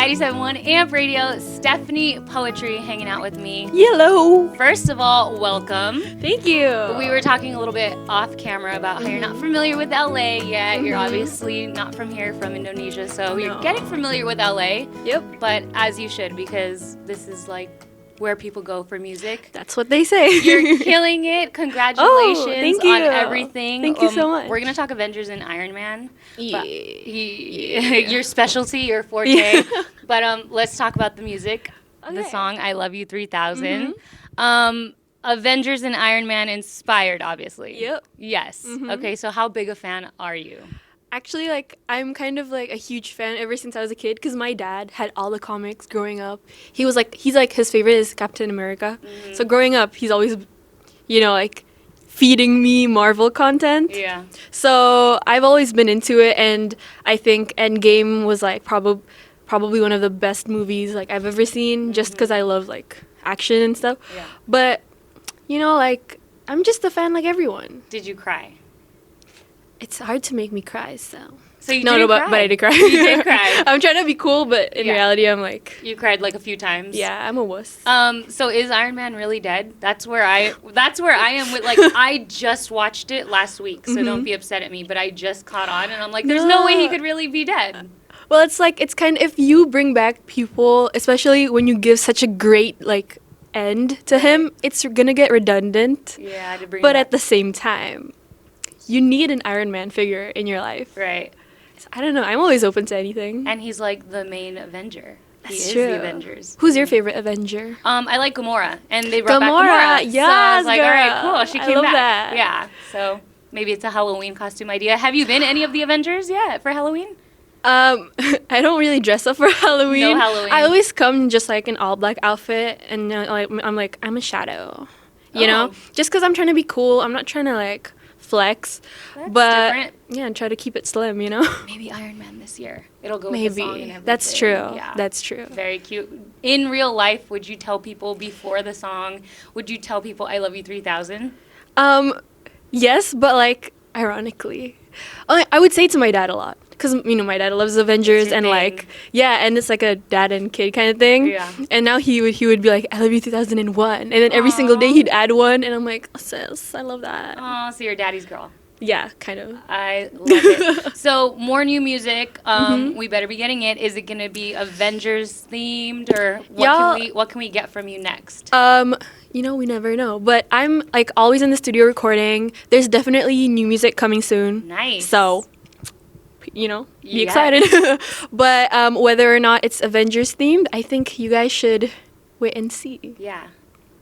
97.1 AMP Radio. Stephanie Poetri hanging out with me. Hello. First of all, welcome. Thank you. We were talking a little bit off camera about how you're not familiar with LA yet. You're obviously not from here, from Indonesia, so you're getting familiar with LA. Yep. But as you should, because this is like where people go for music. That's what they say. You're killing it. Congratulations thank you. on everything. Thank you so much. We're going to talk Avengers and Iron Man. Yeah. Your specialty, your forte. Yeah. But let's talk about the music. Okay. The song I Love You 3000. Avengers and Iron Man inspired, obviously. Yep. Yes. Okay, so how big a fan are you? Actually, I'm kind of a huge fan ever since I was a kid because my dad had all the comics growing up. He's his favorite is Captain America. So growing up, he's always, feeding me Marvel content. Yeah. So I've always been into it, and I think Endgame was probably one of the best movies I've ever seen, just because I love action and stuff. Yeah. But I'm just a fan like everyone. Did you cry? It's hard to make me cry, so. So you didn't cry? But I did cry. You did cry. I'm trying to be cool, but in reality, I'm You cried a few times. Yeah, I'm a wuss. So is Iron Man really dead? That's where I am with I just watched it last week, so don't be upset at me, but I just caught on and I'm like, there's no way he could really be dead. Well, it's kind of, if you bring back people, especially when you give such a great end to him, it's gonna get redundant. Yeah, I had to bring But it at the same time, you need an Iron Man figure in your life. right. So, I don't know. I'm always open to anything. And he's the main Avenger. He That's is true. the Avengers. Who's your favorite Avenger? I like Gamora, and they brought back Gamora, Gamora. yes, so I was like, all right, girl. cool. She I came love back. that. Yeah. So maybe it's a Halloween costume idea. Have you been any of the Avengers yet for Halloween? I don't really dress up for Halloween. No Halloween. I always come just an all black outfit, and I'm a shadow, you know, just because I'm trying to be cool. I'm not trying to flex, That's but different. yeah, and try to keep it slim, Maybe Iron Man this year. It'll go with Maybe the song and everything. that's true. Yeah. That's true. Very cute. In real life, would you tell people before the song? Would you tell people I love you 3000? Yes, but ironically, I would say to my dad a lot. Because, my dad loves Avengers and, thing. and it's a dad and kid kind of thing. Yeah. And now he would be like, I love you 2001. And then every single day he'd add one. And I'm like, sis, I love that. Oh, so you're daddy's girl. Yeah, kind of. I love it. So, more new music. We better be getting it. Is it going to be Avengers themed? Or what can we get from you next? We never know. But I'm, always in the studio recording. There's definitely new music coming soon. Nice. So, be excited. But whether or not it's Avengers themed, I think you guys should wait and see. Yeah.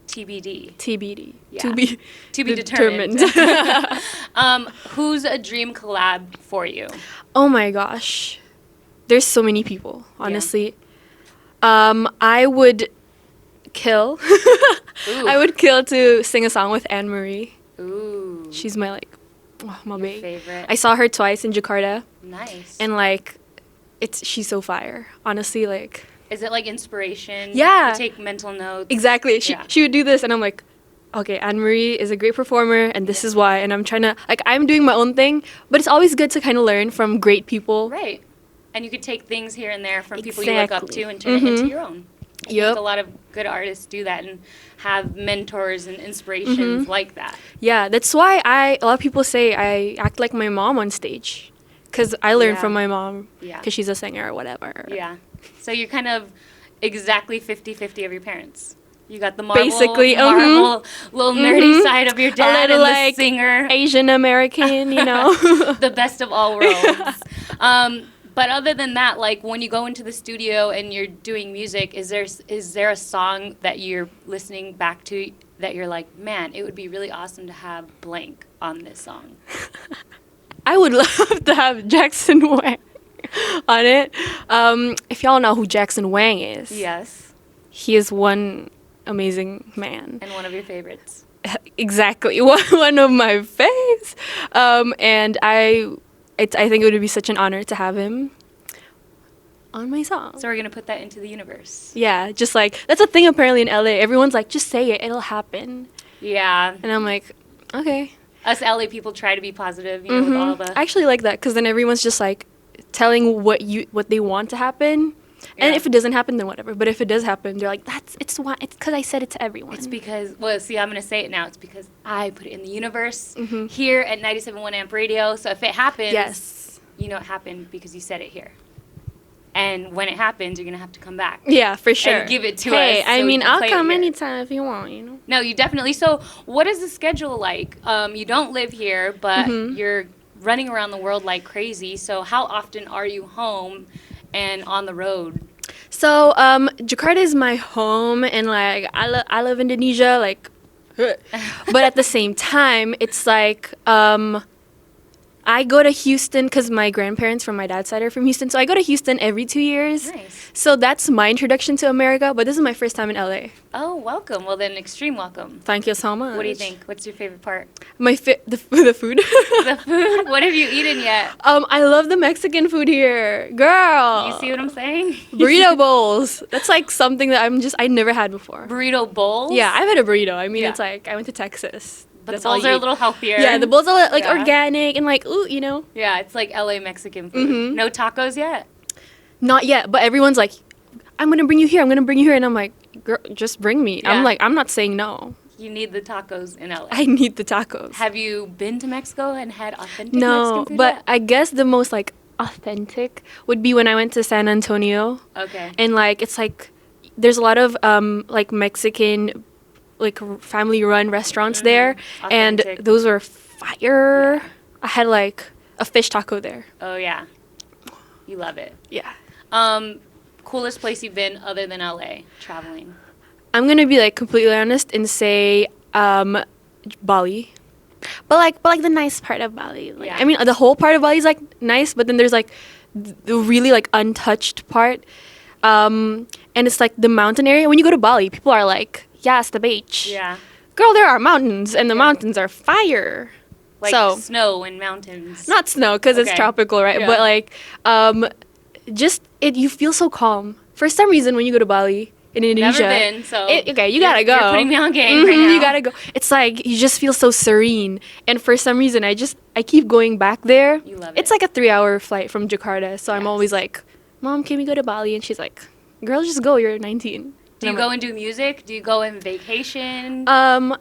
TBD. TBD. Yeah. To be determined. Who's a dream collab for you? Oh my gosh. There's so many people, honestly. I would kill. I would kill to sing a song with Anne Marie. Ooh. She's my my Your babe. favorite. I saw her twice in Jakarta. Nice. And she's so fire. Honestly, Is it inspiration? Yeah. You take mental notes. Exactly. Yeah. She would do this, and I'm like, okay, Anne Marie is a great performer, and this is why. And I'm trying to I'm doing my own thing, but it's always good to kind of learn from great people. Right. And you could take things here and there from people you look up to and turn it into your own. I think a lot of good artists do that and have mentors and inspirations like that. Yeah, that's why a lot of people say I act like my mom on stage, because I learned from my mom, because she's a singer or whatever. Yeah. So you're kind of exactly 50-50 of your parents. You got the Marvel, Basically, little nerdy side of your dad a little and the singer. Asian American, The best of all worlds. But other than that, when you go into the studio and you're doing music, is there a song that you're listening back to that you're like, man, it would be really awesome to have blank on this song? I would love to have Jackson Wang on it. If y'all know who Jackson Wang is. Yes. He is one amazing man. And one of your favorites. Exactly. One of my faves. And I think it would be such an honor to have him on my song. So we're going to put that into the universe. Yeah, just that's a thing apparently in LA. Everyone's like, just say it, it'll happen. Yeah. And I'm like, okay. Us LA people try to be positive, with all the... I actually like that, because then everyone's just telling what they want to happen, And Yeah. if it doesn't happen, then whatever. But if it does happen, they're like, it's because I said it to everyone. It's because, well, see, I'm going to say it now. It's because I put it in the universe Mm-hmm. here at 97.1 Amp Radio. So if it happens, Yes. you know it happened because you said it here. And when it happens, you're going to have to come back. Yeah, for sure. And give it to hey, us. I so we mean, can I'll play it come here. anytime if you want, you know? No, you definitely. So what is the schedule like? You don't live here, but Mm-hmm. you're running around the world like crazy. So how often are you home and on the road? So, Jakarta is my home, and, like, I love Indonesia, like, but at the same time, it's like, I go to Houston because my grandparents from my dad's side are from Houston. So I go to Houston every 2 years. Nice. So that's my introduction to America. But this is my first time in LA. Oh, welcome. Well, then, extreme welcome. Thank you so much. What do you think? What's your favorite part? The food. The food? What have you eaten yet? I love the Mexican food here. Girl. You see what I'm saying? Burrito bowls. That's like something that I never had before. Burrito bowls? Yeah, I've had a burrito. I mean, Yeah. it's like, I went to Texas. But That's the all bowls you are a eat. little healthier. Yeah, the bowls are like Yeah. organic and like, ooh, you know. Yeah, it's like LA Mexican food. Mhm. No tacos yet? Not yet, but everyone's like, I'm gonna bring you here. I'm gonna bring you here, and I'm like, girl, just bring me. Yeah. I'm like, I'm not saying no. You need the tacos in LA. I need the tacos. Have you been to Mexico and had authentic No, Mexican food but yet? I guess the most like authentic would be when I went to San Antonio, Okay. and like it's like there's a lot of like Mexican like family run restaurants there, and Authentic. those are fire. I had like a fish taco there. Oh, yeah. You love it. Yeah. Coolest place you've been other than LA, traveling? I'm gonna be like completely honest and say Bali, but like the nice part of Bali. Like, Yeah. I mean, the whole part of Bali is like nice, but then there's like the really like untouched part, and it's like the mountain area. When you go to Bali, people are like, "Yeah, it's the beach." Yeah. Girl, there are mountains, and the Yeah. mountains are fire. Like So- snow and mountains. Not snow because it's Okay. tropical, right? Yeah. But like, just you feel so calm for some reason when you go to Bali in Indonesia. Never been, so Okay, you gotta go. You're putting me on game right Mhm, now. You gotta go. It's like you just feel so serene, and for some reason, I keep going back there. You love It's it. like a 3-hour flight from Jakarta, so I'm Yes. always like, "Mom, can we go to Bali?" And she's like, "Girl, just go. You're 19." Do you And go I'm and do music? Do you go on vacation? like,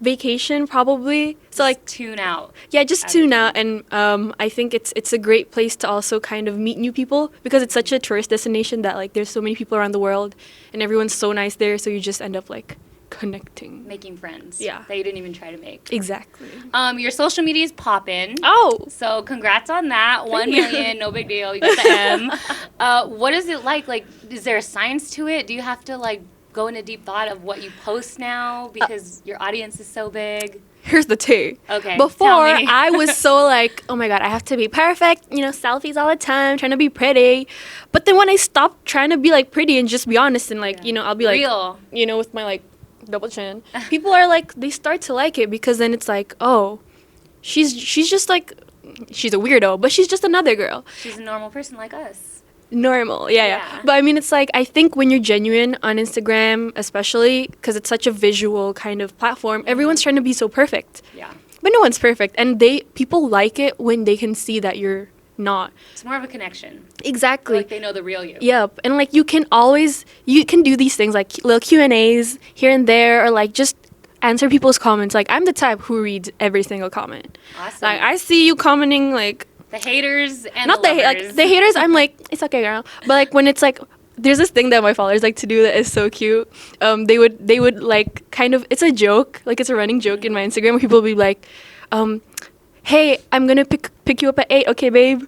vacation probably. So like, Tune out. yeah, just Everything. tune out, and I think it's a great place to also kind of meet new people because it's such a tourist destination that like there's so many people around the world, and everyone's so nice there, so you just end up like connecting. Making friends. Yeah. That you didn't even try to make. Exactly. Your social media is popping. Oh, So congrats on that. 1 Thank you. million, no big deal. You got the M. What is it like? Like, is there a science to it? Do you have to like go into deep thought of what you post now because your audience is so big? here's the tea. Okay. Before tell me. I was so like, oh my god, I have to be perfect, selfies all the time, trying to be pretty. But then when I stopped trying to be like pretty and just be honest and like, Yeah. I'll be like, real. with my like double chin, people are like, they start to like it because then it's like, oh, she's just like, she's a weirdo, but she's just another girl. She's a normal person like us. Normal, yeah. Yeah. But I mean, it's like, I think when you're genuine on Instagram, especially because it's such a visual kind of platform, everyone's trying to be so perfect. Yeah. But no one's perfect, and people like it when they can see that you're not. It's more of a connection. Exactly. Like they know the real you. Yep. And like you can do these things like little Q&As here and there, or like just answer people's comments. Like I'm the type who reads every single comment. Awesome. Like I see you commenting like the haters and not the the lovers. like the haters. I'm like, it's okay, girl. But like when it's like, there's this thing that my followers like to do that is so cute. They would like kind of, it's a joke, like it's a running joke in my Instagram where people will be like, hey, I'm gonna pick you up at 8, okay, babe.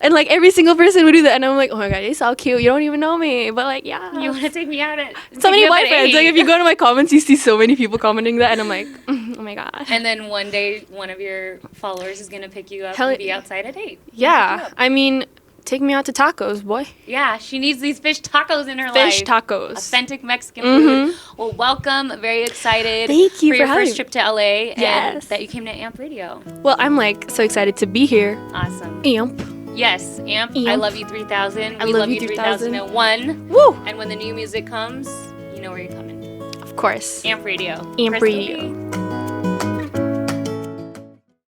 And like every single person would do that, and I'm like, oh my god, you're so cute. You don't even know me, but like, yeah. You want to take me out at So many pick me up at boyfriends. Like 8. if you go to my comments, you see so many people commenting that, and I'm like, oh my god. And then one day, one of your followers is gonna pick you up Hell and be yeah. outside at 8. Pick you Yeah, up. I mean, take me out to tacos, boy. Yeah, she needs these fish tacos in her Fish life. tacos. Authentic Mexican Mhm. food. Well, welcome. Very excited. Thank you for for your having first me. trip to LA and Yes. that you came to Amp Radio. Well, I'm like so excited to be here. Awesome. Amp. Yes, Amp. Amp. I love you 3000. I We love you 3001. Woo! And when the new music comes, you know where you're coming. Of course. Amp Radio. Amp Press Radio. delete.